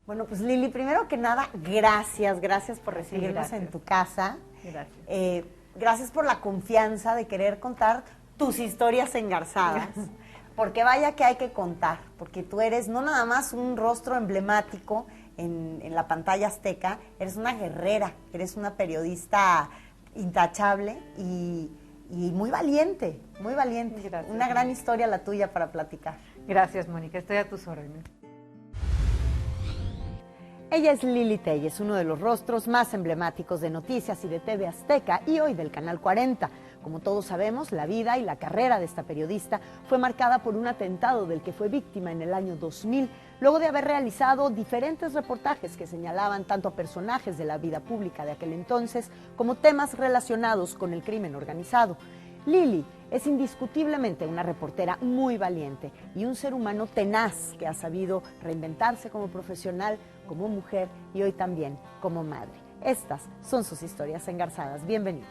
Bueno, pues Lili, primero que nada, gracias por recibirnos en tu casa. Gracias. Gracias por la confianza de querer contar tus historias engarzadas, porque vaya que hay que contar, porque tú eres no nada más un rostro emblemático en la pantalla azteca, eres una guerrera, eres una periodista intachable y muy valiente, muy valiente. Gracias, una gran Mónica. historia la tuya para platicar. Gracias, Mónica, estoy a tus órdenes. Ella es Lili Téllez, uno de los rostros más emblemáticos de noticias y de TV Azteca y hoy del Canal 40. Como todos sabemos, la vida y la carrera de esta periodista fue marcada por un atentado del que fue víctima en el año 2000, luego de haber realizado diferentes reportajes que señalaban tanto a personajes de la vida pública de aquel entonces como temas relacionados con el crimen organizado. Lili es indiscutiblemente una reportera muy valiente y un ser humano tenaz que ha sabido reinventarse como profesional, como mujer y hoy también como madre. Estas son sus historias engarzadas. Bienvenidos.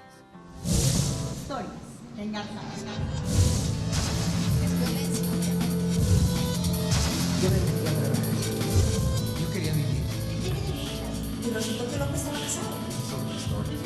Historias engarzadas. Yo me metí al revés. Yo quería vivir. Y resultó que López estaba casado. Son historias.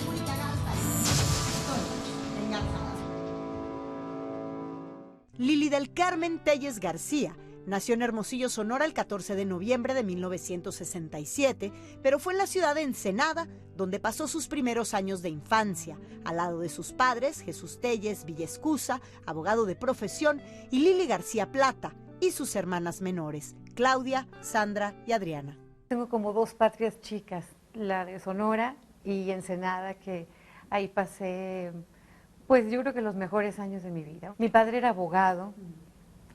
Lili del Carmen Téllez García nació en Hermosillo, Sonora, el 14 de noviembre de 1967, pero fue en la ciudad de Ensenada donde pasó sus primeros años de infancia, al lado de sus padres, Jesús Téllez Villescusa, abogado de profesión, y Lili García Plata, y sus hermanas menores, Claudia, Sandra y Adriana. Tengo como dos patrias chicas, la de Sonora y Ensenada, que ahí pasé, pues yo creo que los mejores años de mi vida. Mi padre era abogado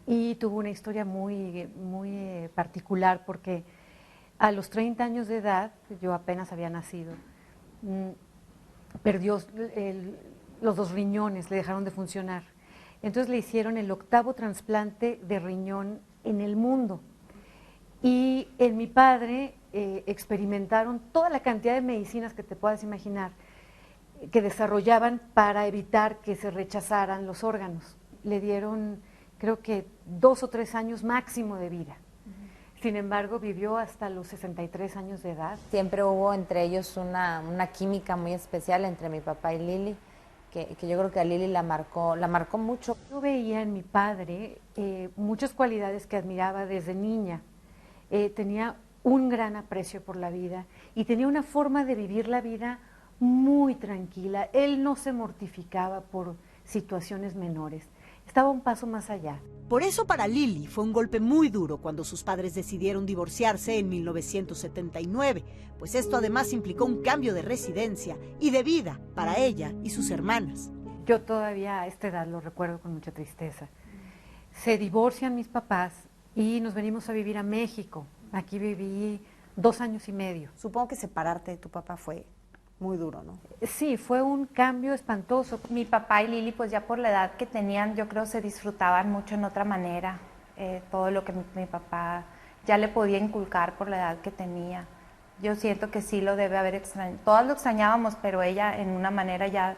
y tuvo una historia muy particular porque a los 30 años de edad, yo apenas había nacido, perdió los dos riñones, le dejaron de funcionar. Entonces le hicieron el 8º trasplante de riñón en el mundo. Y en mi padre experimentaron toda la cantidad de medicinas que te puedas imaginar que desarrollaban para evitar que se rechazaran los órganos. Le dieron, creo que 2 o 3 años máximo de vida. Sin embargo, vivió hasta los 63 años de edad. Siempre hubo entre ellos una química muy especial entre mi papá y Lili, que yo creo que a Lili la marcó mucho. Yo veía en mi padre muchas cualidades que admiraba desde niña. Tenía un gran aprecio por la vida y tenía una forma de vivir la vida muy tranquila. Él no se mortificaba por situaciones menores. Estaba un paso más allá. Por eso para Lili fue un golpe muy duro cuando sus padres decidieron divorciarse en 1979, pues esto además implicó un cambio de residencia y de vida para ella y sus hermanas. Yo todavía a esta edad lo recuerdo con mucha tristeza. Se divorcian mis papás y nos venimos a vivir a México. Aquí viví 2 años y medio. Supongo que separarte de tu papá fue muy duro, ¿no? Sí, fue un cambio espantoso. Mi papá y Lili, pues ya por la edad que tenían, yo creo se disfrutaban mucho en otra manera. Todo lo que mi papá ya le podía inculcar por la edad que tenía. Yo siento que sí lo debe haber extrañado. Todas lo extrañábamos, pero ella en una manera ya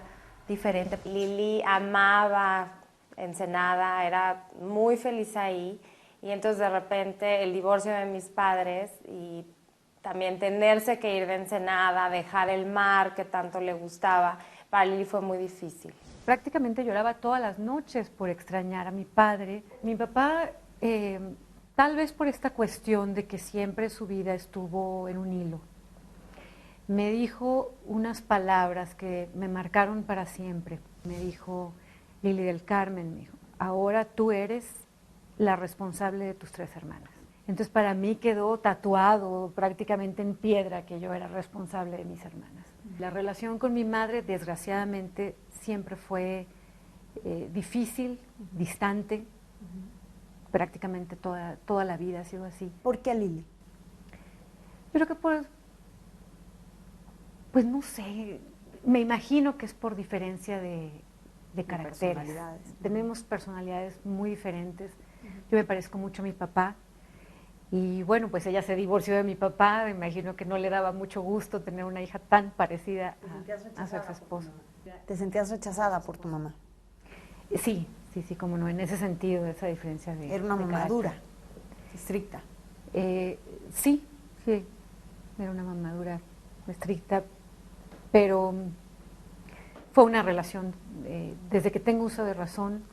diferente. Lili amaba Ensenada, era muy feliz ahí. Y entonces de repente el divorcio de mis padres y también tenerse que ir de Ensenada, dejar el mar que tanto le gustaba, para Lili fue muy difícil. Prácticamente lloraba todas las noches por extrañar a mi padre. Mi papá, tal vez por esta cuestión de que siempre su vida estuvo en un hilo, me dijo unas palabras que me marcaron para siempre. Me dijo, Lili del Carmen, me dijo, ahora tú eres la responsable de tus 3 hermanas. Entonces para mí quedó tatuado prácticamente en piedra que yo era responsable de mis hermanas. La relación con mi madre, desgraciadamente, siempre fue difícil, distante. Prácticamente toda la vida ha sido así. ¿Por qué Lili? Pero que pues no sé, me imagino que es por diferencia de caracteres. Personalidades. Tenemos personalidades muy diferentes. Yo me parezco mucho a mi papá. Y bueno, pues ella se divorció de mi papá, me imagino que no le daba mucho gusto tener una hija tan parecida a su ex esposo. ¿Te sentías rechazada por tu mamá? Sí, como no, en ese sentido, esa diferencia de Era una de mamá carácter. dura, estricta. Sí, Sí, era una mamá dura, estricta, pero fue una relación, desde que tengo uso de razón,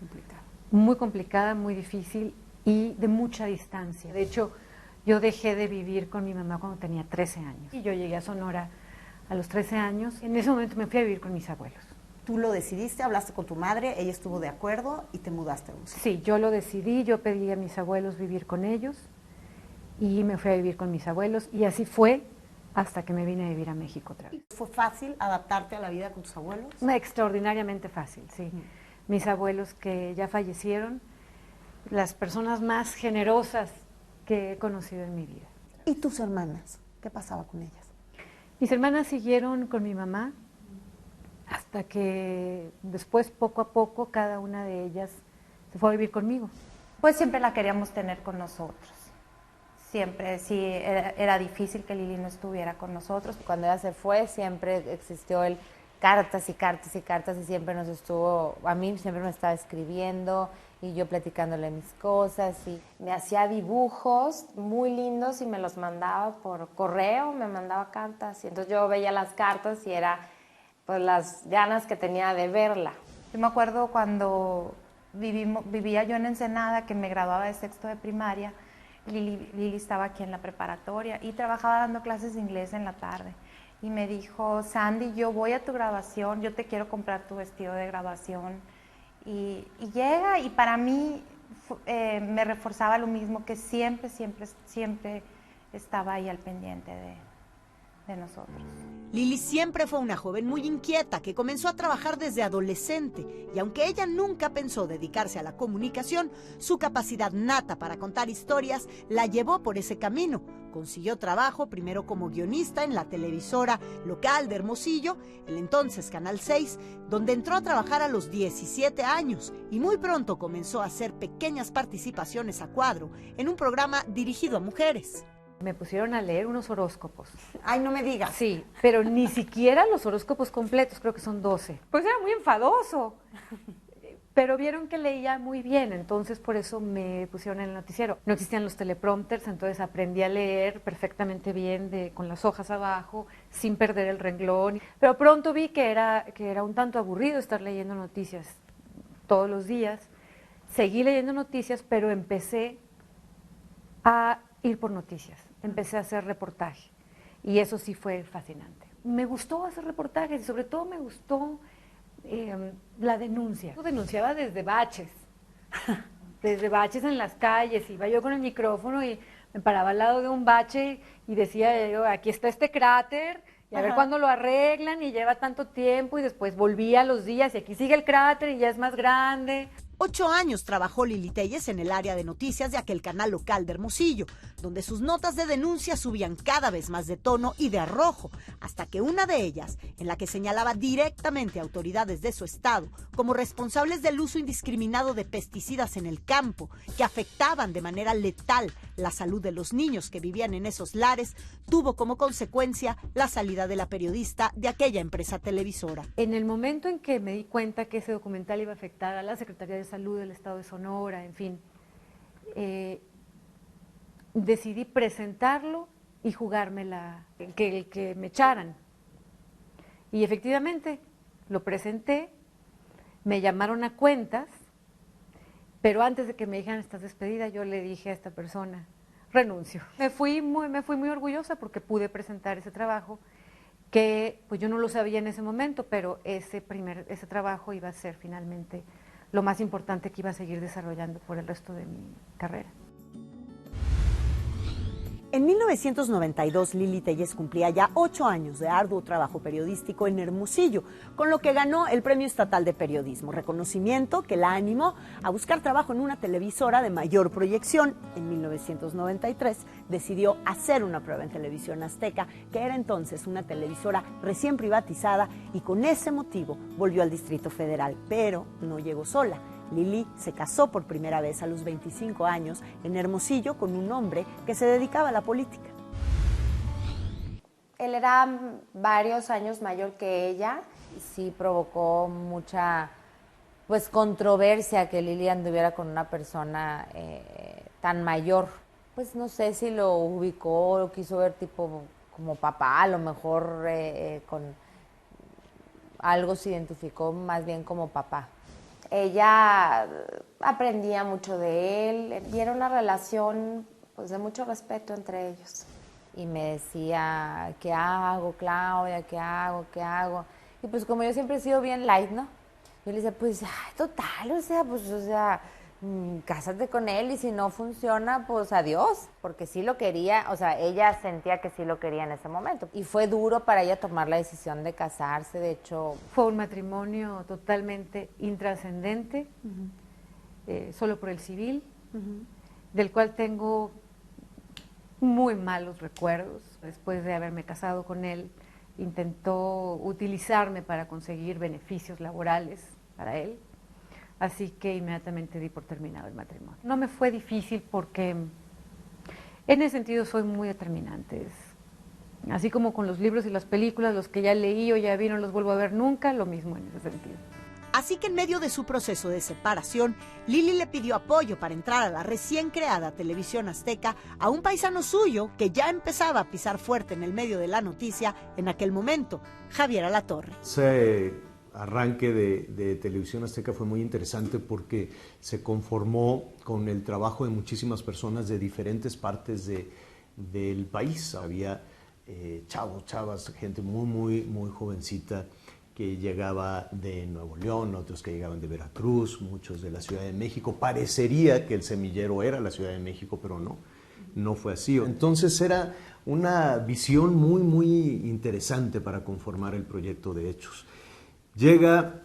muy complicada, muy difícil y de mucha distancia. De hecho, yo dejé de vivir con mi mamá cuando tenía 13 años. Y yo llegué a Sonora a los 13 años. En ese momento me fui a vivir con mis abuelos. Tú lo decidiste, hablaste con tu madre, ella estuvo de acuerdo y te mudaste a Hermosillo. Sí, yo lo decidí, yo pedí a mis abuelos vivir con ellos y me fui a vivir con mis abuelos y así fue hasta que me vine a vivir a México otra vez. ¿Fue fácil adaptarte a la vida con tus abuelos? Extraordinariamente fácil, sí. Mis abuelos que ya fallecieron, las personas más generosas que he conocido en mi vida. ¿Y tus hermanas? ¿Qué pasaba con ellas? Mis hermanas siguieron con mi mamá hasta que después, poco a poco, cada una de ellas se fue a vivir conmigo. Pues siempre la queríamos tener con nosotros. Siempre, sí, era difícil que Lili no estuviera con nosotros. Cuando ella se fue, siempre existió el cartas y cartas y cartas y siempre nos estuvo, a mí siempre me estaba escribiendo y yo platicándole mis cosas. Y me hacía dibujos muy lindos y me los mandaba por correo, me mandaba cartas. Y entonces yo veía las cartas y era pues las ganas que tenía de verla. Yo me acuerdo cuando vivía yo en Ensenada, que me graduaba de sexto de primaria, Lili estaba aquí en la preparatoria y trabajaba dando clases de inglés en la tarde. Y me dijo, Sandy, yo voy a tu graduación, yo te quiero comprar tu vestido de graduación. Y llega, y para mí me reforzaba lo mismo, que siempre, siempre, siempre estaba ahí al pendiente de nosotros. Lili siempre fue una joven muy inquieta que comenzó a trabajar desde adolescente y aunque ella nunca pensó dedicarse a la comunicación, su capacidad nata para contar historias la llevó por ese camino. Consiguió trabajo primero como guionista en la televisora local de Hermosillo, el entonces Canal 6, donde entró a trabajar a los 17 años y muy pronto comenzó a hacer pequeñas participaciones a cuadro en un programa dirigido a mujeres. Me pusieron a leer unos horóscopos. Ay, no me digas. Sí, pero ni siquiera los horóscopos completos, creo que son 12. Pues era muy enfadoso. Pero vieron que leía muy bien, entonces por eso me pusieron en el noticiero. No existían los teleprompters, entonces aprendí a leer perfectamente bien con las hojas abajo, sin perder el renglón. Pero pronto vi que era un tanto aburrido estar leyendo noticias todos los días. Seguí leyendo noticias, pero empecé a ir por noticias. Empecé a hacer reportaje y eso sí fue fascinante. Me gustó hacer reportajes y sobre todo me gustó la denuncia. Yo denunciaba desde baches en las calles. Iba yo con el micrófono y me paraba al lado de un bache y decía yo, aquí está este cráter y a ver cuándo lo arreglan y lleva tanto tiempo, y después volvía a los días y aquí sigue el cráter y ya es más grande. 8 años trabajó Lili Téllez en el área de noticias de aquel canal local de Hermosillo, donde sus notas de denuncia subían cada vez más de tono y de arrojo, hasta que una de ellas, en la que señalaba directamente a autoridades de su estado como responsables del uso indiscriminado de pesticidas en el campo, que afectaban de manera letal la salud de los niños que vivían en esos lares, tuvo como consecuencia la salida de la periodista de aquella empresa televisora. En el momento en que me di cuenta que ese documental iba a afectar a la Secretaría de Salud del Estado de Sonora, en fin, decidí presentarlo y jugármela, que me echaran. Y efectivamente, lo presenté, me llamaron a cuentas, pero antes de que me dijeran estás despedida, yo le dije a esta persona, renuncio. Me fui muy orgullosa porque pude presentar ese trabajo, que pues yo no lo sabía en ese momento, pero ese trabajo iba a ser finalmente lo más importante que iba a seguir desarrollando por el resto de mi carrera. En 1992, Lili Téllez cumplía ya 8 años de arduo trabajo periodístico en Hermosillo, con lo que ganó el Premio Estatal de Periodismo, reconocimiento que la animó a buscar trabajo en una televisora de mayor proyección. En 1993 decidió hacer una prueba en Televisión Azteca, que era entonces una televisora recién privatizada, y con ese motivo volvió al Distrito Federal, pero no llegó sola. Lili se casó por primera vez a los 25 años en Hermosillo con un hombre que se dedicaba a la política. Él era varios años mayor que ella. Sí provocó mucha controversia que Lili anduviera con una persona tan mayor. pues no sé si lo ubicó, lo quiso ver tipo como papá, a lo mejor con algo se identificó más bien como papá. Ella aprendía mucho de él y era una relación pues de mucho respeto entre ellos. Y me decía, ¿qué hago, Claudia? ¿Qué hago? ¿Qué hago? Y pues como yo siempre he sido bien light, ¿no? Yo le decía, pues, ay, total, cásate con él y si no funciona, pues adiós. Porque sí lo quería, o sea, ella sentía que sí lo quería en ese momento. Y fue duro para ella tomar la decisión de casarse, de hecho. Fue un matrimonio totalmente intrascendente, solo por el civil, del cual tengo muy malos recuerdos. Después de haberme casado con él, intentó utilizarme para conseguir beneficios laborales para él, así que inmediatamente di por terminado el matrimonio. No me fue difícil porque en ese sentido soy muy determinante. Así como con los libros y las películas, los que ya leí o ya vi no los vuelvo a ver nunca, lo mismo en ese sentido. Así que en medio de su proceso de separación, Lili le pidió apoyo para entrar a la recién creada Televisión Azteca a un paisano suyo que ya empezaba a pisar fuerte en el medio de la noticia en aquel momento, Javier Alatorre. Ese arranque de Televisión Azteca fue muy interesante porque se conformó con el trabajo de muchísimas personas de diferentes partes del país. Había chavos, chavas, gente muy jovencita que llegaba de Nuevo León, otros que llegaban de Veracruz, muchos de la Ciudad de México. Parecería que el semillero era la Ciudad de México, pero no fue así. Entonces era una visión muy interesante para conformar el proyecto de Hechos. Llega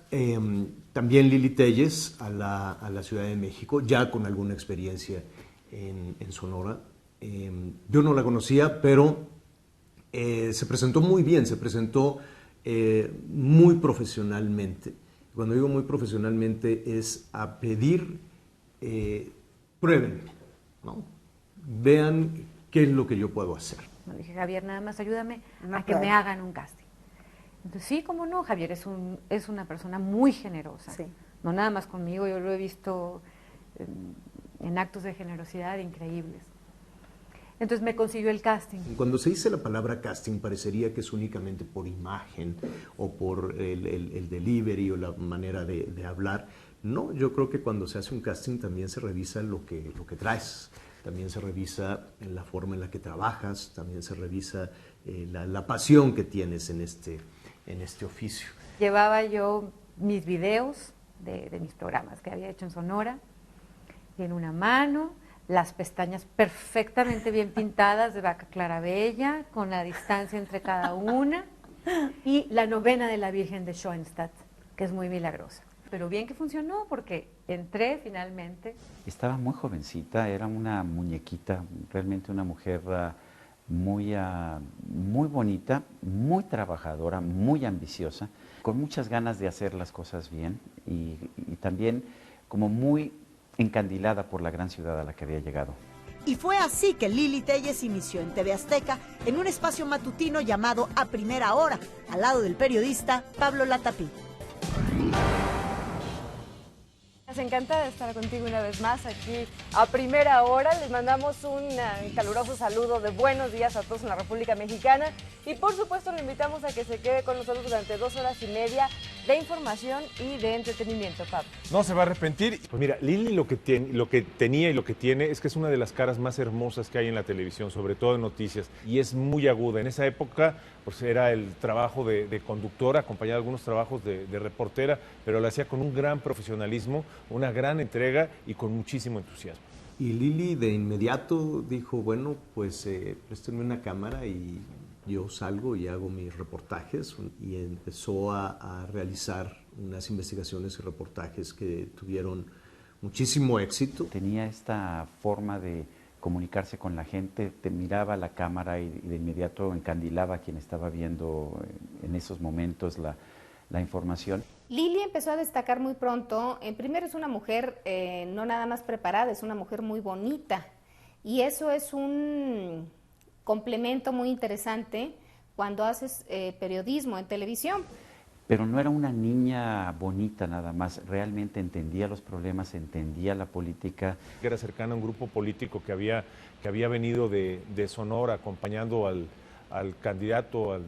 también Lili Téllez a la Ciudad de México, ya con alguna experiencia en Sonora. Yo no la conocía, pero se presentó muy bien, se presentó muy profesionalmente. Cuando digo muy profesionalmente es a pedir, pruébenme, ¿no? Vean qué es lo que yo puedo hacer. Me dije, Javier, nada más ayúdame a que me hagan un casting. Entonces, sí, cómo no, Javier es una persona muy generosa, sí. No nada más conmigo, yo lo he visto en actos de generosidad increíbles. Entonces me consiguió el casting. Cuando se dice la palabra casting parecería que es únicamente por imagen o por el delivery o la manera de hablar. No, yo creo que cuando se hace un casting también se revisa lo que traes, también se revisa la forma en la que trabajas, también se revisa la pasión que tienes en este oficio. Llevaba yo mis videos de mis programas que había hecho en Sonora y en una mano, las pestañas perfectamente bien pintadas de vaca clarabella, con la distancia entre cada una, y la novena de la Virgen de Schoenstatt, que es muy milagrosa. Pero bien que funcionó, porque entré finalmente. Estaba muy jovencita, era una muñequita, realmente una mujer muy bonita, muy trabajadora, muy ambiciosa, con muchas ganas de hacer las cosas bien y también como muy encandilada por la gran ciudad a la que había llegado. Y fue así que Lili Téllez inició en TV Azteca en un espacio matutino llamado A Primera Hora, al lado del periodista Pablo Latapí. Nos encanta estar contigo una vez más aquí a Primera Hora. Les mandamos un caluroso saludo de buenos días a todos en la República Mexicana y por supuesto le invitamos a que se quede con nosotros durante 2 horas y media de información y de entretenimiento, Pablo. No se va a arrepentir. Pues mira, Lili lo que tenía y lo que tiene es que es una de las caras más hermosas que hay en la televisión, sobre todo en noticias, y es muy aguda. En esa época pues era el trabajo de conductora, acompañada de algunos trabajos de reportera, pero lo hacía con un gran profesionalismo, una gran entrega y con muchísimo entusiasmo. Y Lili de inmediato dijo, bueno, pues préstenme una cámara y yo salgo y hago mis reportajes, y empezó a realizar unas investigaciones y reportajes que tuvieron muchísimo éxito. Tenía esta forma de comunicarse con la gente, te miraba a la cámara y de inmediato encandilaba a quien estaba viendo en esos momentos la información. Lili empezó a destacar muy pronto. Primero es una mujer no nada más preparada, es una mujer muy bonita y eso es un complemento muy interesante cuando haces periodismo en televisión. pero no era una niña bonita nada más, realmente entendía los problemas, entendía la política. Era cercana a un grupo político que había venido de Sonora acompañando al candidato,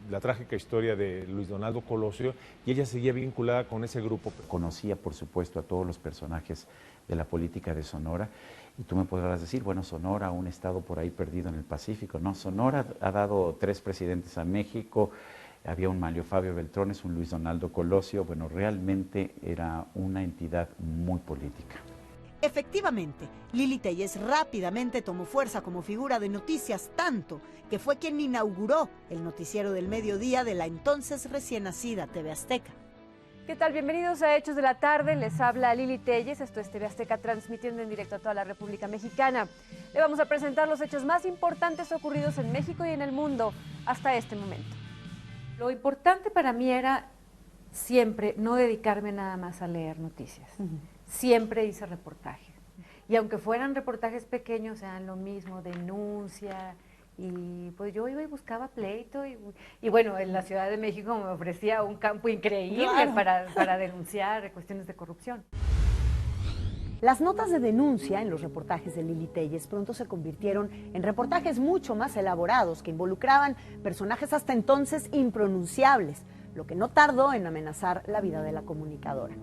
la trágica historia de Luis Donaldo Colosio, y ella seguía vinculada con ese grupo. Conocía, por supuesto, a todos los personajes de la política de Sonora, y tú me podrás decir, bueno, Sonora, un estado por ahí perdido en el Pacífico. No, Sonora ha dado 3 presidentes a México, había un Manlio Fabio Beltrones, un Luis Donaldo Colosio, bueno, realmente era una entidad muy política. Efectivamente, Lili Téllez rápidamente tomó fuerza como figura de noticias, tanto que fue quien inauguró el noticiero del mediodía de la entonces recién nacida TV Azteca. ¿Qué tal? Bienvenidos a Hechos de la Tarde. Les habla Lili Téllez. Esto es TV Azteca, transmitiendo en directo a toda la República Mexicana. Le vamos a presentar los hechos más importantes ocurridos en México y en el mundo hasta este momento. Lo importante para mí era siempre no dedicarme nada más a leer noticias. Siempre hice reportaje. Y aunque fueran reportajes pequeños, eran lo mismo, denuncia. Y pues yo iba y buscaba pleito. Y bueno, en la Ciudad de México me ofrecía un campo increíble para denunciar cuestiones de corrupción. Las notas de denuncia en los reportajes de Lili Téllez pronto se convirtieron en reportajes mucho más elaborados que involucraban personajes hasta entonces impronunciables, lo que no tardó en amenazar la vida de la comunicadora.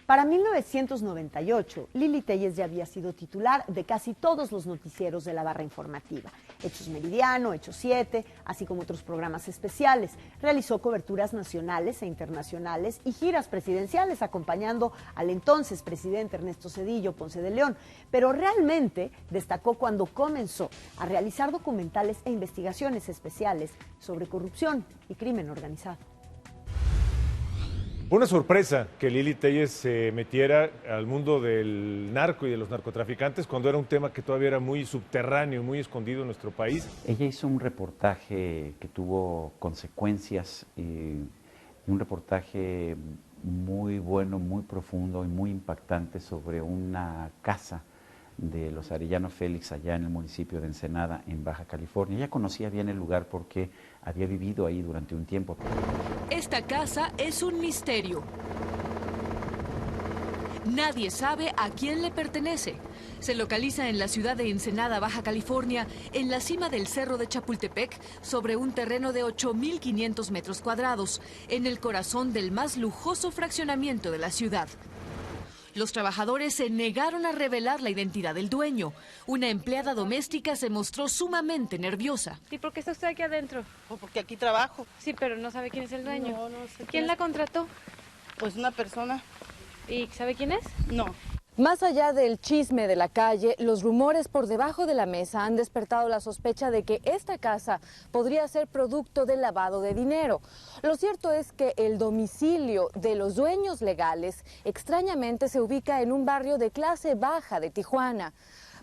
Para 1998, Lili Téllez ya había sido titular de casi todos los noticieros de la barra informativa. Hechos Meridiano, Hechos 7, así como otros programas especiales. Realizó coberturas nacionales e internacionales y giras presidenciales acompañando al entonces presidente Ernesto Zedillo Ponce de León. Pero realmente destacó cuando comenzó a realizar documentales e investigaciones especiales sobre corrupción y crimen organizado. Fue una sorpresa que Lili Téllez se metiera al mundo del narco y de los narcotraficantes cuando era un tema que todavía era muy subterráneo, muy escondido en nuestro país. Ella hizo un reportaje que tuvo consecuencias, un reportaje muy bueno, muy profundo y muy impactante sobre una casa de los Arellano Félix allá en el municipio de Ensenada, en Baja California. Ella conocía bien el lugar porque había vivido ahí durante un tiempo. Esta casa es un misterio. Nadie sabe a quién le pertenece. Se localiza en la ciudad de Ensenada, Baja California, en la cima del cerro de Chapultepec, sobre un terreno de 8.500 metros cuadrados, en el corazón del más lujoso fraccionamiento de la ciudad. Los trabajadores se negaron a revelar la identidad del dueño. Una empleada doméstica se mostró sumamente nerviosa. ¿Y por qué está usted aquí adentro? Pues porque aquí trabajo. Sí, pero no sabe quién es el dueño. No sé. ¿Quién la contrató? Pues una persona. ¿Y sabe quién es? No. Más allá del chisme de la calle, los rumores por debajo de la mesa han despertado la sospecha de que esta casa podría ser producto del lavado de dinero. Lo cierto es que el domicilio de los dueños legales extrañamente se ubica en un barrio de clase baja de Tijuana.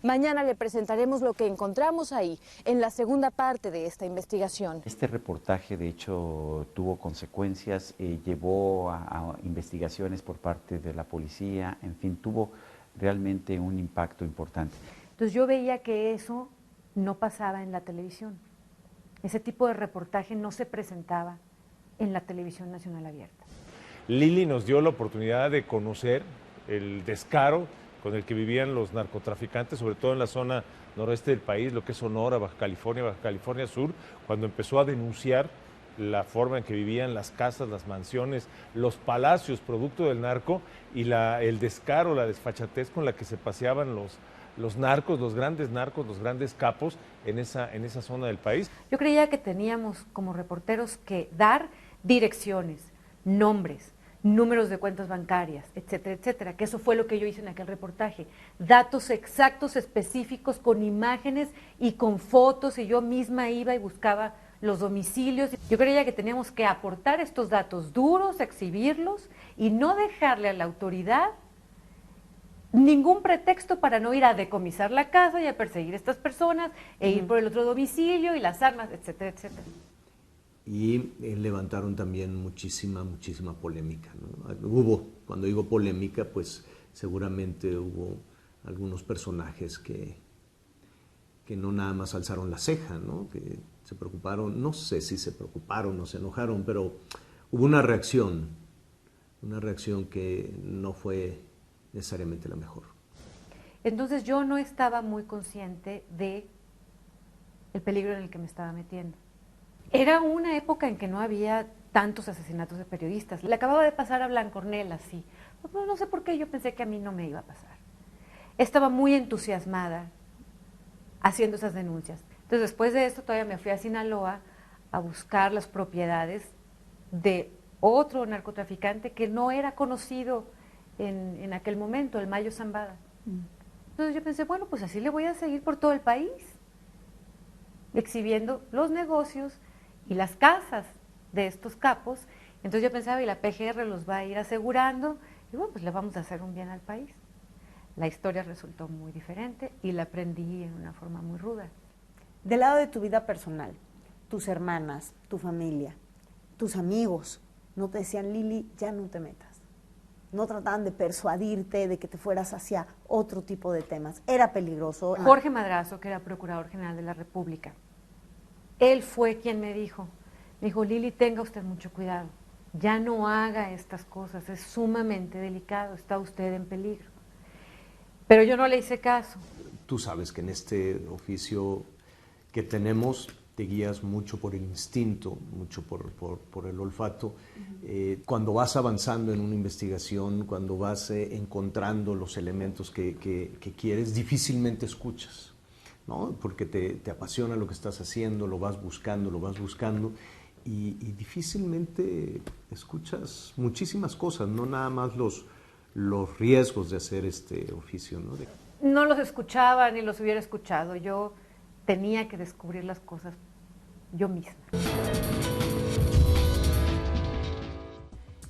Mañana le presentaremos lo que encontramos ahí, en la segunda parte de esta investigación. Este reportaje, de hecho, tuvo consecuencias, llevó a investigaciones por parte de la policía, en fin, tuvo realmente un impacto importante. Entonces yo veía que eso no pasaba en la televisión. Ese tipo de reportaje no se presentaba en la televisión nacional abierta. Lili nos dio la oportunidad de conocer el descaro con el que vivían los narcotraficantes, sobre todo en la zona noroeste del país, lo que es Sonora, Baja California Sur, cuando empezó a denunciar la forma en que vivían las casas, las mansiones, los palacios, producto del narco, y el descaro, la desfachatez con la que se paseaban los narcos, los grandes capos en esa zona del país. Yo creía que teníamos como reporteros que dar direcciones, nombres, números de cuentas bancarias, etcétera, etcétera, que eso fue lo que yo hice en aquel reportaje. Datos exactos, específicos, con imágenes y con fotos, y yo misma iba y buscaba los domicilios. Yo creía que teníamos que aportar estos datos duros, exhibirlos y no dejarle a la autoridad ningún pretexto para no ir a decomisar la casa y a perseguir a estas personas e ir por el otro domicilio y las armas, etcétera, etcétera. Y levantaron también muchísima polémica, ¿no? Cuando digo polémica, pues seguramente hubo algunos personajes que no nada más alzaron la ceja, ¿no? Que se preocuparon, no sé si se preocuparon o se enojaron, pero hubo una reacción que no fue necesariamente la mejor. Entonces yo no estaba muy consciente de el peligro en el que me estaba metiendo. Era una época en que no había tantos asesinatos de periodistas. Le acababa de pasar a Blancornel así. No sé por qué yo pensé que a mí no me iba a pasar. Estaba muy entusiasmada haciendo esas denuncias. Entonces después de esto todavía me fui a Sinaloa a buscar las propiedades de otro narcotraficante que no era conocido en aquel momento, el Mayo Zambada. Entonces yo pensé, bueno, pues así le voy a seguir por todo el país, exhibiendo los negocios y las casas de estos capos. Entonces yo pensaba, y la PGR los va a ir asegurando, y bueno, pues le vamos a hacer un bien al país. La historia resultó muy diferente y la aprendí en una forma muy ruda. Del lado de tu vida personal, tus hermanas, tu familia, tus amigos, ¿no te decían, Lili, ya no te metas? ¿No trataban de persuadirte de que te fueras hacia otro tipo de temas? ¿Era peligroso? Jorge Madrazo, que era Procurador General de la República, él fue quien me dijo, Lili, tenga usted mucho cuidado, ya no haga estas cosas, es sumamente delicado, está usted en peligro. Pero yo no le hice caso. Tú sabes que en este oficio que tenemos te guías mucho por el instinto, mucho por el olfato. Cuando vas avanzando en una investigación, cuando vas encontrando los elementos que quieres, difícilmente escuchas, ¿no? Porque te apasiona lo que estás haciendo, lo vas buscando y difícilmente escuchas muchísimas cosas, no nada más los riesgos de hacer este oficio, ¿no? No los escuchaba ni los hubiera escuchado, yo tenía que descubrir las cosas yo misma.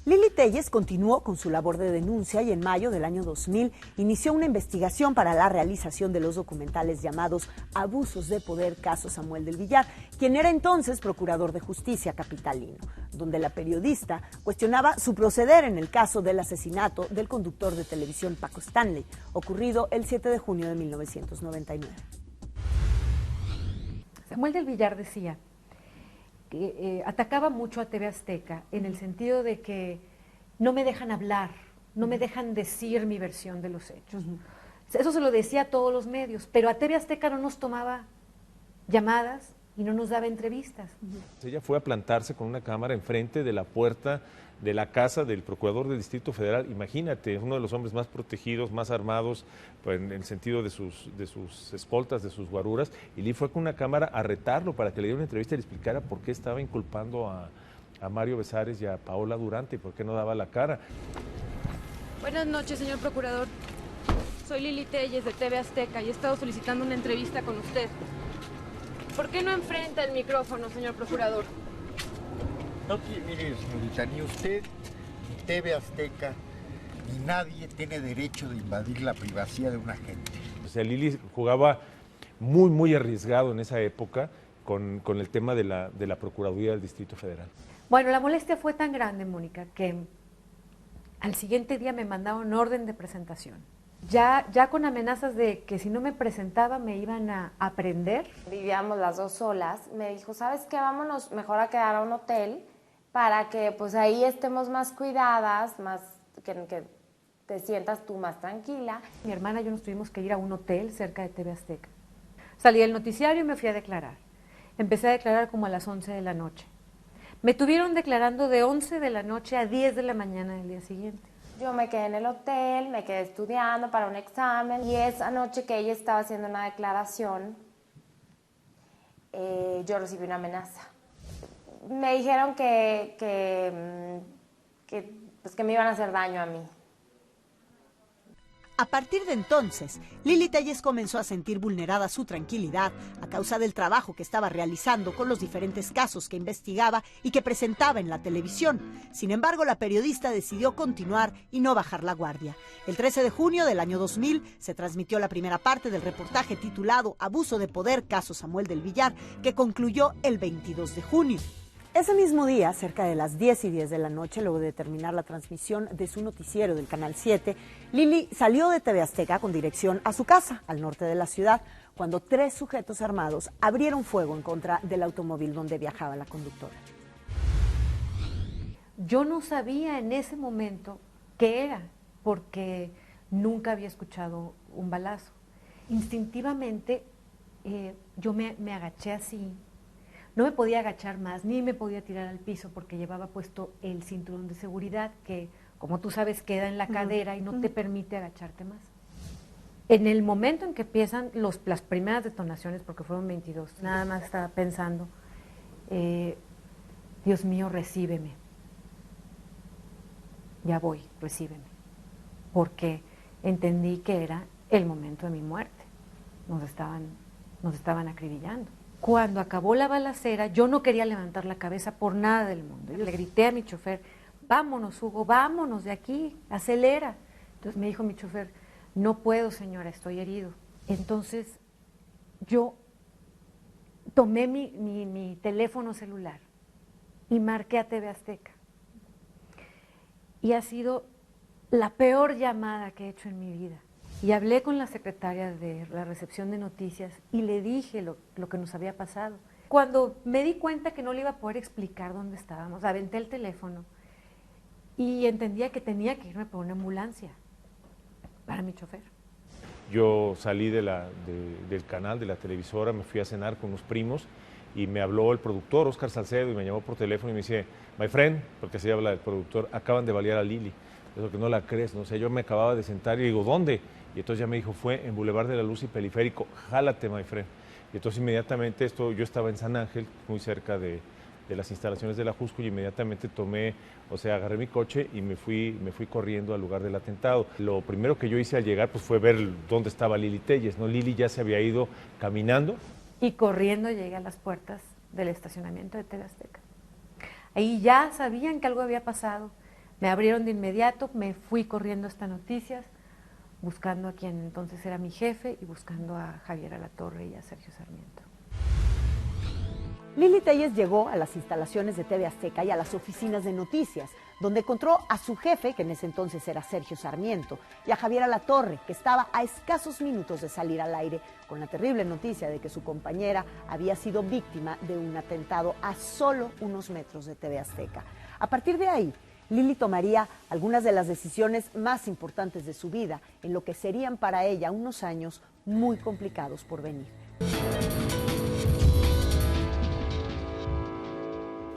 Lili Téllez continuó con su labor de denuncia y en mayo del año 2000 inició una investigación para la realización de los documentales llamados Abusos de Poder, caso Samuel del Villar, quien era entonces Procurador de Justicia capitalino, donde la periodista cuestionaba su proceder en el caso del asesinato del conductor de televisión Paco Stanley, ocurrido el 7 de junio de 1999. Samuel del Villar decía que atacaba mucho a TV Azteca en el sentido de que no me dejan hablar, no me dejan decir mi versión de los hechos. Eso se lo decía a todos los medios, pero a TV Azteca no nos tomaba llamadas y no nos daba entrevistas. Ella fue a plantarse con una cámara enfrente de la puerta de la casa del Procurador del Distrito Federal. Imagínate, es uno de los hombres más protegidos, más armados, pues, en el sentido de sus escoltas, de sus guaruras, y Lee fue con una cámara a retarlo para que le diera una entrevista y le explicara por qué estaba inculpando a Mario Besares y a Paola Durante y por qué no daba la cara. Buenas noches, señor Procurador. Soy Lili Téllez de TV Azteca y he estado solicitando una entrevista con usted. ¿Por qué no enfrenta el micrófono, señor Procurador? No, mire, señorita, ni usted, ni TV Azteca, ni nadie tiene derecho de invadir la privacidad de una gente. O sea, Lili jugaba muy, muy arriesgado en esa época con el tema de la Procuraduría del Distrito Federal. Bueno, la molestia fue tan grande, Mónica, que al siguiente día me mandaron orden de presentación. Ya con amenazas de que si no me presentaba me iban a prender. Vivíamos las dos solas. Me dijo, ¿sabes qué? Vámonos mejor a quedar a un hotel para que pues ahí estemos más cuidadas, más que te sientas tú más tranquila. Mi hermana y yo nos tuvimos que ir a un hotel cerca de TV Azteca. Salí del noticiario y me fui a declarar. Empecé a declarar como a las 11 de la noche. Me tuvieron declarando de 11 de la noche a 10 de la mañana del día siguiente. Yo me quedé en el hotel, me quedé estudiando para un examen y esa noche que ella estaba haciendo una declaración, yo recibí una amenaza. Me dijeron que me iban a hacer daño a mí. A partir de entonces, Lili Téllez comenzó a sentir vulnerada su tranquilidad a causa del trabajo que estaba realizando con los diferentes casos que investigaba y que presentaba en la televisión. Sin embargo, la periodista decidió continuar y no bajar la guardia. El 13 de junio del año 2000 se transmitió la primera parte del reportaje titulado Abuso de Poder, caso Samuel del Villar, que concluyó el 22 de junio. Ese mismo día, cerca de las 10:10 de la noche, luego de terminar la transmisión de su noticiero del Canal 7, Lili salió de TV Azteca con dirección a su casa, al norte de la ciudad, cuando 3 sujetos armados abrieron fuego en contra del automóvil donde viajaba la conductora. Yo no sabía en ese momento qué era, porque nunca había escuchado un balazo. Instintivamente yo me agaché así. No me podía agachar más, ni me podía tirar al piso porque llevaba puesto el cinturón de seguridad que, como tú sabes, queda en la cadera y no te permite agacharte más. En el momento en que empiezan las primeras detonaciones, porque fueron 22, nada más estaba pensando, Dios mío, recíbeme. Ya voy, recíbeme. Porque entendí que era el momento de mi muerte. Nos estaban acribillando. Cuando acabó la balacera, yo no quería levantar la cabeza por nada del mundo. Yo le grité a mi chofer, vámonos, Hugo, vámonos de aquí, acelera. Entonces me dijo mi chofer, no puedo, señora, estoy herido. Entonces yo tomé mi teléfono celular y marqué a TV Azteca. Y ha sido la peor llamada que he hecho en mi vida. Y hablé con la secretaria de la recepción de noticias y le dije lo que nos había pasado. Cuando me di cuenta que no le iba a poder explicar dónde estábamos, aventé el teléfono y entendía que tenía que irme por una ambulancia para mi chofer. Yo salí del canal, de la televisora, me fui a cenar con unos primos y me habló el productor, Óscar Salcedo, y me llamó por teléfono y me dice, my friend, porque así habla el productor, acaban de balear a Lili. Eso que no la crees, ¿no? O sea, yo me acababa de sentar y digo, ¿dónde? Y entonces ya me dijo, fue en Boulevard de la Luz y Periférico, jálate, my friend. Y entonces inmediatamente yo estaba en San Ángel, muy cerca de las instalaciones de la Jusco, y inmediatamente agarré mi coche y me fui corriendo al lugar del atentado. Lo primero que yo hice al llegar pues fue ver dónde estaba Lili Téllez, ¿no? Lili ya se había ido caminando. Y corriendo llegué a las puertas del estacionamiento de TV Azteca. Ahí ya sabían que algo había pasado. Me abrieron de inmediato, me fui corriendo hasta Noticias, buscando a quien entonces era mi jefe y buscando a Javier Alatorre y a Sergio Sarmiento. Lili Téllez llegó a las instalaciones de TV Azteca y a las oficinas de Noticias, donde encontró a su jefe, que en ese entonces era Sergio Sarmiento, y a Javier Alatorre, que estaba a escasos minutos de salir al aire con la terrible noticia de que su compañera había sido víctima de un atentado a solo unos metros de TV Azteca. A partir de ahí, Lili tomaría algunas de las decisiones más importantes de su vida, en lo que serían para ella unos años muy complicados por venir.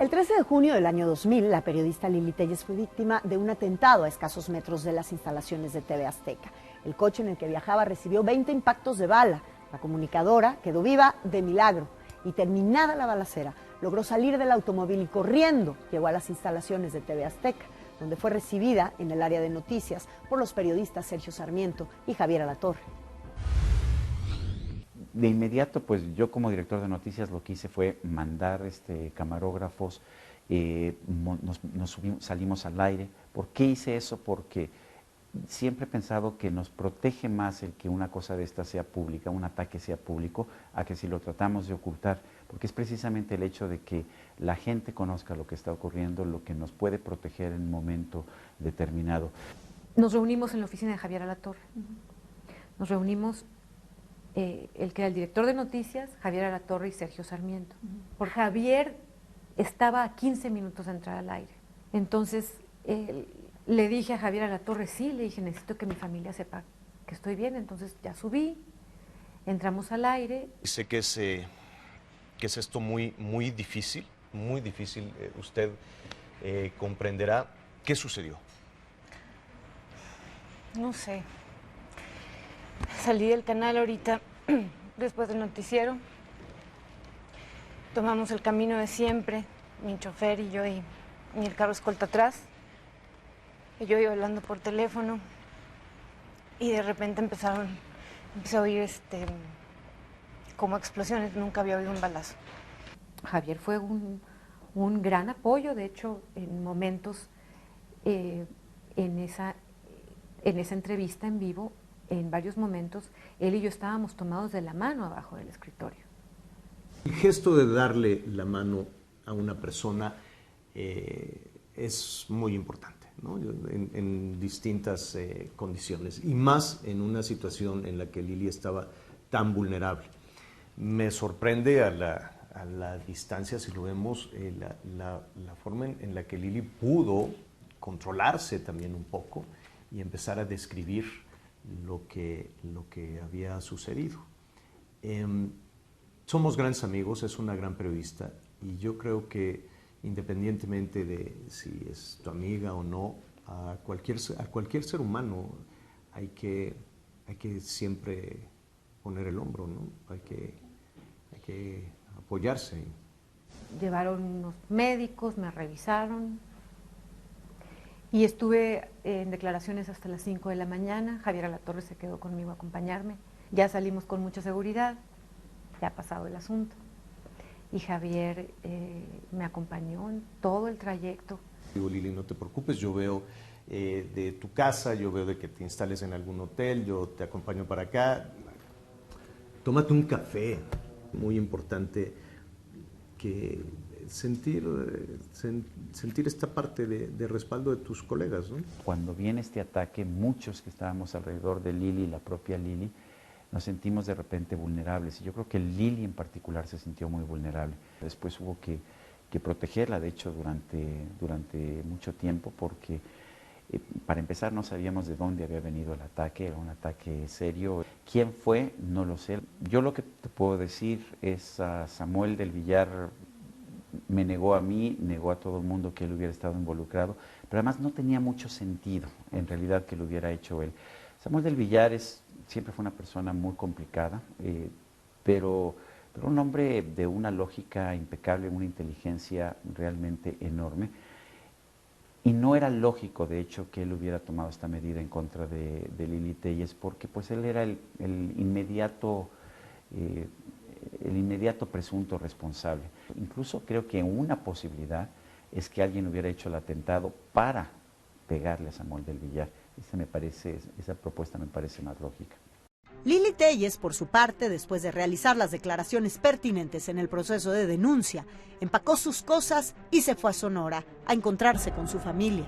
El 13 de junio del año 2000, la periodista Lili Téllez fue víctima de un atentado a escasos metros de las instalaciones de TV Azteca. El coche en el que viajaba recibió 20 impactos de bala. La comunicadora quedó viva de milagro y, terminada la balacera, logró salir del automóvil y corriendo llegó a las instalaciones de TV Azteca, donde fue recibida en el área de noticias por los periodistas Sergio Sarmiento y Javier Alatorre. De inmediato, pues yo como director de noticias lo que hice fue mandar camarógrafos, salimos al aire. ¿Por qué hice eso? Porque siempre he pensado que nos protege más el que una cosa de esta sea pública, un ataque sea público, a que si lo tratamos de ocultar, porque es precisamente el hecho de que la gente conozca lo que está ocurriendo, lo que nos puede proteger en un momento determinado. Nos reunimos en la oficina de Javier Alatorre. Nos reunimos el que era el director de noticias, Javier Alatorre y Sergio Sarmiento. Por Javier estaba a 15 minutos de entrar al aire. Entonces, le dije a Javier Alatorre, sí, le dije, necesito que mi familia sepa que estoy bien. Entonces ya subí, entramos al aire. Sé que es esto muy, muy difícil, usted comprenderá. ¿Qué sucedió? No sé. Salí del canal ahorita, después del noticiero. Tomamos el camino de siempre, mi chofer y yo, y el carro escolta atrás. Y yo iba hablando por teléfono y de repente empecé a oír como explosiones. Nunca había oído un balazo. Javier fue un gran apoyo, de hecho, en momentos, en esa entrevista en vivo, en varios momentos, él y yo estábamos tomados de la mano abajo del escritorio. El gesto de darle la mano a una persona es muy importante, ¿no? En distintas condiciones, y más en una situación en la que Lili estaba tan vulnerable. Me sorprende a la distancia, si lo vemos, la forma en la que Lili pudo controlarse también un poco y empezar a describir lo que había sucedido. Somos grandes amigos, es una gran periodista, y yo creo que independientemente de si es tu amiga o no, a cualquier ser humano hay que siempre poner el hombro, ¿no? Hay que apoyarse. Llevaron unos médicos, me revisaron y estuve en declaraciones hasta las 5 de la mañana. Javier Alatorre se quedó conmigo a acompañarme. Ya salimos con mucha seguridad, ya ha pasado el asunto. Y Javier me acompañó en todo el trayecto. Digo, Lili, no te preocupes, yo veo de tu casa, yo veo de que te instales en algún hotel, yo te acompaño para acá. Tómate un café, muy importante que sentir esta parte de respaldo de tus colegas, ¿no? Cuando viene este ataque, muchos que estábamos alrededor de Lili, la propia Lili, nos sentimos de repente vulnerables, y yo creo que Lili en particular se sintió muy vulnerable. Después hubo que protegerla, de hecho, durante mucho tiempo, porque para empezar no sabíamos de dónde había venido el ataque, era un ataque serio. ¿Quién fue? No lo sé. Yo lo que te puedo decir es a Samuel del Villar me negó a mí, negó a todo el mundo que él hubiera estado involucrado, pero además no tenía mucho sentido en realidad que lo hubiera hecho él. Samuel del Villar siempre fue una persona muy complicada, pero un hombre de una lógica impecable, una inteligencia realmente enorme. Y no era lógico, de hecho, que él hubiera tomado esta medida en contra de Lili Téllez, porque pues él era el inmediato presunto responsable. Incluso creo que una posibilidad es que alguien hubiera hecho el atentado para pegarle a Samuel del Villar. Esa propuesta me parece más lógica. Lili Téllez, por su parte, después de realizar las declaraciones pertinentes en el proceso de denuncia, empacó sus cosas y se fue a Sonora a encontrarse con su familia.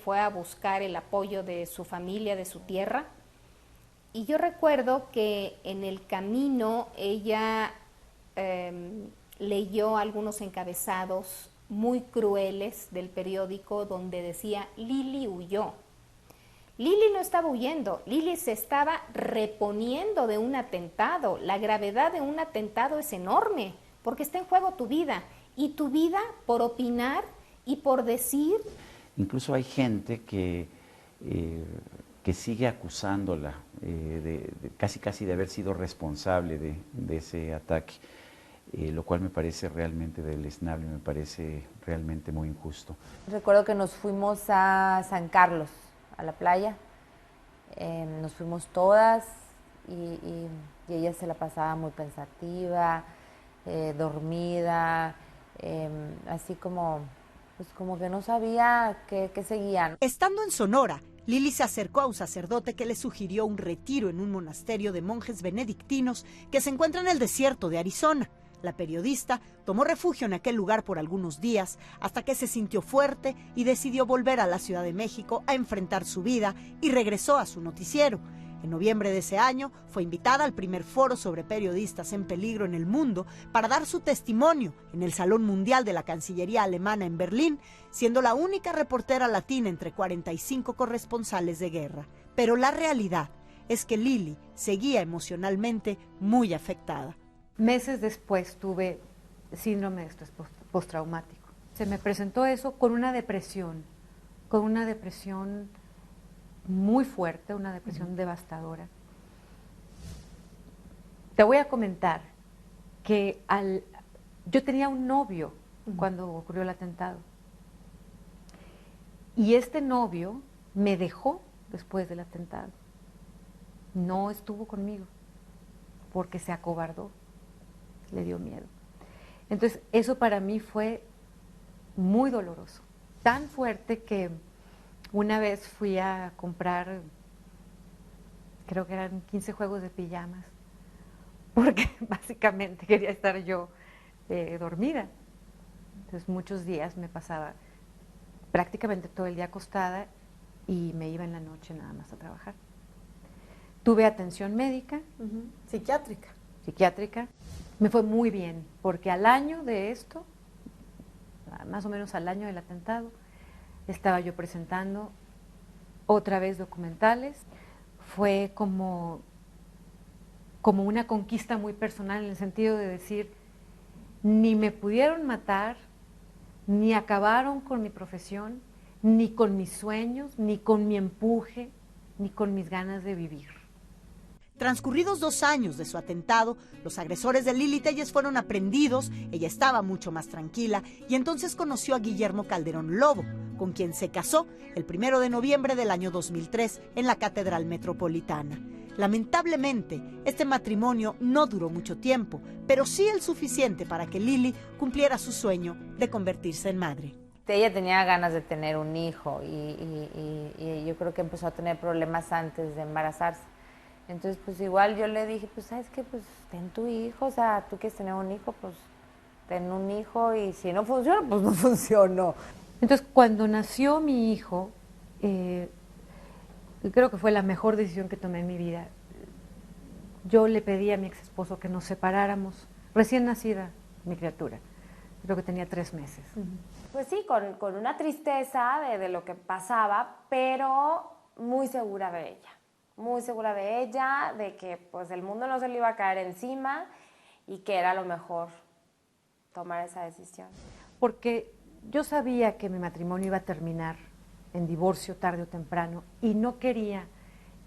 Fue a buscar el apoyo de su familia, de su tierra, y yo recuerdo que en el camino ella leyó algunos encabezados muy crueles del periódico donde decía: Lili huyó. Lili no estaba huyendo, Lili se estaba reponiendo de un atentado. La gravedad de un atentado es enorme, porque está en juego tu vida, y tu vida por opinar y por decir. Incluso hay gente que sigue acusándola casi de haber sido responsable de ese ataque, lo cual me parece realmente deleznable, me parece realmente muy injusto. Recuerdo que nos fuimos a San Carlos, a la playa, nos fuimos todas y ella se la pasaba muy pensativa, dormida, así como que no sabía qué seguían. Estando en Sonora, Lili se acercó a un sacerdote que le sugirió un retiro en un monasterio de monjes benedictinos que se encuentra en el desierto de Arizona. La periodista tomó refugio en aquel lugar por algunos días hasta que se sintió fuerte y decidió volver a la Ciudad de México a enfrentar su vida, y regresó a su noticiero. En noviembre de ese año fue invitada al primer foro sobre periodistas en peligro en el mundo para dar su testimonio en el Salón Mundial de la Cancillería Alemana en Berlín, siendo la única reportera latina entre 45 corresponsales de guerra. Pero la realidad es que Lili seguía emocionalmente muy afectada. Meses después tuve síndrome de estrés postraumático. Se me presentó eso con una depresión muy fuerte, una depresión devastadora. Te voy a comentar que yo tenía un novio cuando ocurrió el atentado, y este novio me dejó después del atentado. No estuvo conmigo porque se acobardó, le dio miedo. Entonces, eso para mí fue muy doloroso, tan fuerte que una vez fui a comprar, creo que eran 15 juegos de pijamas, porque básicamente quería estar yo dormida. Entonces muchos días me pasaba prácticamente todo el día acostada y me iba en la noche nada más a trabajar. Tuve atención médica. Psiquiátrica. Psiquiátrica. Me fue muy bien, porque al año de esto, más o menos al año del atentado, estaba yo presentando otra vez documentales. Fue como una conquista muy personal, en el sentido de decir, ni me pudieron matar, ni acabaron con mi profesión, ni con mis sueños, ni con mi empuje, ni con mis ganas de vivir. Transcurridos 2 años de su atentado, los agresores de Lili Téllez fueron aprehendidos, ella estaba mucho más tranquila y entonces conoció a Guillermo Calderón Lobo, con quien se casó el 1 de noviembre del año 2003 en la Catedral Metropolitana. Lamentablemente, este matrimonio no duró mucho tiempo, pero sí el suficiente para que Lili cumpliera su sueño de convertirse en madre. Ella tenía ganas de tener un hijo y yo creo que empezó a tener problemas antes de embarazarse. Entonces, pues igual yo le dije, pues, ¿sabes qué? Pues ten tu hijo, o sea, tú quieres tener un hijo, pues ten un hijo y si no funciona, pues no funcionó. Entonces, cuando nació mi hijo, creo que fue la mejor decisión que tomé en mi vida. Yo le pedí a mi ex esposo que nos separáramos, recién nacida mi criatura, creo que tenía 3 meses. Pues sí, con una tristeza de lo que pasaba, pero muy segura de ella. Muy segura de ella, de que pues el mundo no se le iba a caer encima y que era lo mejor tomar esa decisión. Porque yo sabía que mi matrimonio iba a terminar en divorcio tarde o temprano y no quería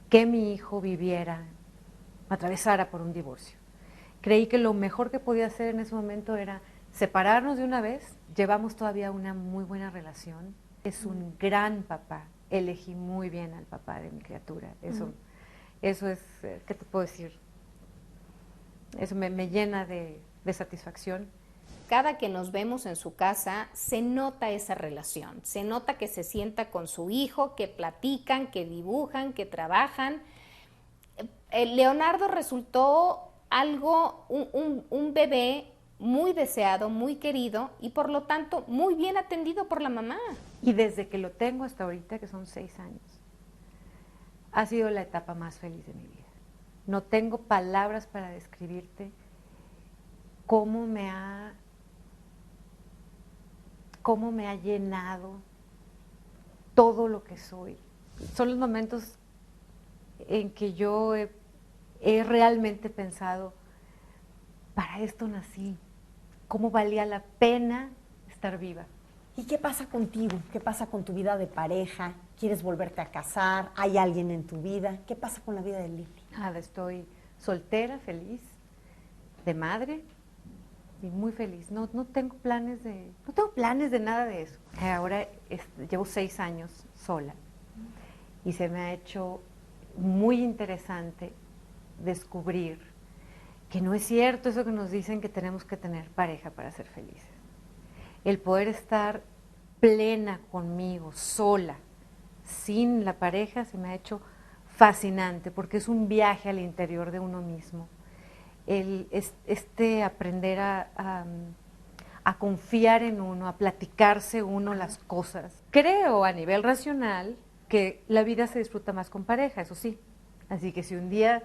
que mi hijo atravesara por un divorcio. Creí que lo mejor que podía hacer en ese momento era separarnos de una vez. Llevamos todavía una muy buena relación. Es un gran papá. Elegí muy bien al papá de mi criatura. Eso es, ¿qué te puedo decir? Eso me llena de satisfacción. Cada que nos vemos en su casa, se nota esa relación, se nota que se sienta con su hijo, que platican, que dibujan, que trabajan. Leonardo resultó un bebé muy deseado, muy querido y por lo tanto muy bien atendido por la mamá. Y desde que lo tengo hasta ahorita, que son 6 años, ha sido la etapa más feliz de mi vida. No tengo palabras para describirte cómo me ha llenado todo lo que soy. Son los momentos en que yo he realmente pensado, para esto nací, cómo valía la pena estar viva. ¿Y qué pasa contigo? ¿Qué pasa con tu vida de pareja? ¿Quieres volverte a casar? ¿Hay alguien en tu vida? ¿Qué pasa con la vida de Lili? Nada, estoy soltera, feliz, de madre y muy feliz. No tengo planes de nada de eso. Ahora llevo 6 años sola y se me ha hecho muy interesante descubrir que no es cierto eso que nos dicen que tenemos que tener pareja para ser felices. El poder estar plena conmigo, sola, sin la pareja, se me ha hecho fascinante, porque es un viaje al interior de uno mismo. Aprender a confiar en uno, a platicarse uno las cosas. Creo a nivel racional que la vida se disfruta más con pareja, eso sí. Así que si un día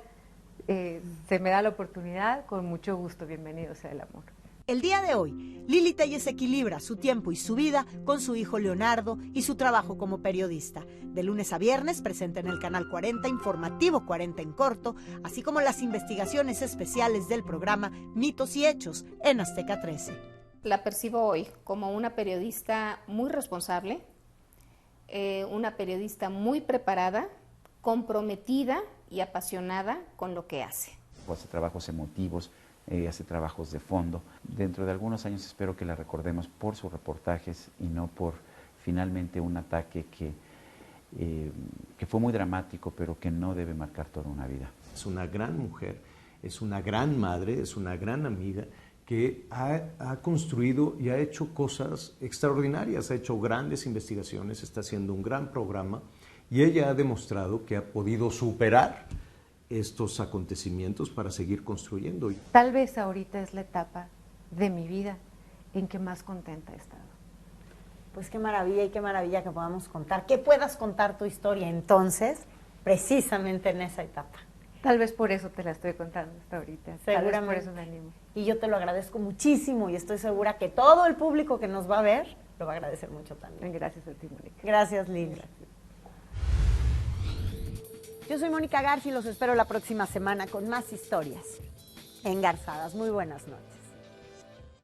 se me da la oportunidad, con mucho gusto, bienvenido sea el amor. El día de hoy, Lili Téllez equilibra su tiempo y su vida con su hijo Leonardo y su trabajo como periodista. De lunes a viernes presenta en el Canal 40, Informativo 40 en corto, así como las investigaciones especiales del programa Mitos y Hechos en Azteca 13. La percibo hoy como una periodista muy responsable, una periodista muy preparada, comprometida y apasionada con lo que hace. Hace trabajos emotivos, hace trabajos de fondo. Dentro de algunos años espero que la recordemos por sus reportajes y no por finalmente un ataque que fue muy dramático, pero que no debe marcar toda una vida. Es una gran mujer, es una gran madre, es una gran amiga que ha construido y ha hecho cosas extraordinarias, ha hecho grandes investigaciones, está haciendo un gran programa y ella ha demostrado que ha podido superar estos acontecimientos para seguir construyendo. Tal vez ahorita es la etapa de mi vida en que más contenta he estado. Pues qué maravilla y qué maravilla que podamos contar, que puedas contar tu historia entonces, precisamente en esa etapa. Tal vez por eso te la estoy contando hasta ahorita. Tal vez por eso me animo. Y yo te lo agradezco muchísimo y estoy segura que todo el público que nos va a ver lo va a agradecer mucho también. Gracias a ti, Mónica. Gracias, Lili. Yo soy Mónica Garza y los espero la próxima semana con más historias engarzadas. Muy buenas noches.